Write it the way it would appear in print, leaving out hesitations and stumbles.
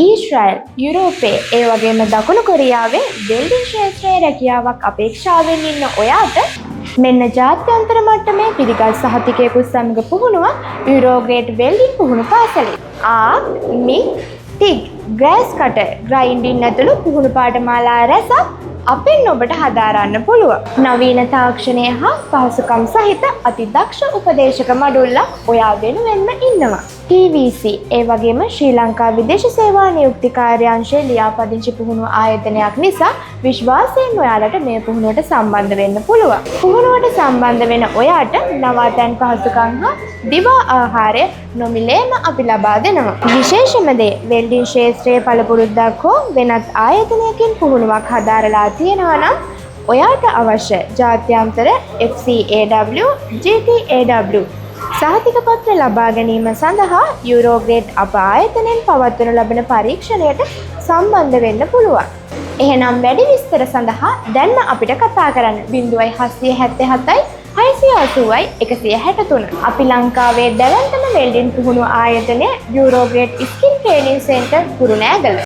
ඊශ්‍රායල්, යුරෝපයේ ඒ වගේම දකුණු කොරියාවේ වෙල්ඩින් ක්ෂේත්‍රයේ රැකියාවක් අපේක්ෂාවෙන් ඉන්න ඔයාට මෙන්න ජාත්‍යන්තර මට්ටමේ පිළිගත් සහතිකයකුත් සමග පුහුණුවක් යුරෝග්‍රේඩ් වෙල්ඩින් පුහුණු පාසලේ. ආක්, මික්, ටිග්, ග්‍රෑස් කටර්, ග්‍රයින්ඩින් ඇතුළු පුහුණු පාඨමාලා රැසක් අපෙන් ඔබට හදාරන්න පුළුවන්. නවීන තාක්ෂණය හා පහසුකම් සහිත අතිදක්ෂ උපදේශක මඩුල්ලක් ඔයා වෙනුවෙන්ම ඉන්නවා. TVC ඒ වගේම ශ්‍රී ලංකා විදේශ සේවා නියුක්ති කාර්යාංශයේ ලියාපදිංචි පුහුණුව ආයතනයක් නිසා විශ්වාසයෙන් ඔයාලට මේ පුහුණුවට සම්බන්ධ වෙන්න පුළුවන්. පුහුණුවට සම්බන්ධ වෙන ඔයාට නවාතැන් පහසුකම් හා දිවා ආහාරය නොමිලේම අපි ලබා දෙනවා. විශේෂම දේ වෙල්ඩින් ක්ෂේත්‍රයේ පළපුරුද්දක් හෝ වෙනත් ආයතනයකින් පුහුණුවක් හදාරලා තියෙනවා නම් ඔයාට අවශ්‍ය ජාත්‍යන්තර FCAW, GTAW සහතික පත්‍ර ලබා ගැනීම සඳහා යුරෝග්‍රේඩ් අප ආයතනයෙන් පවත්වනු ලබන පරීක්ෂණයට සම්බන්ධ වෙන්න පුළුවන්. එහෙනම් වැඩි විස්තර සඳහා දැන්ම අපිට කතා කරන්න 0777 680යි 163. අපි ලංකාවේ දැවැන්තම වෙල්ඩින් පුහුණු ආයතනය යුරෝග්‍රේඩ් ස්කිල් ට්‍රේනින් සෙන්ටර් කුරුණෑගල.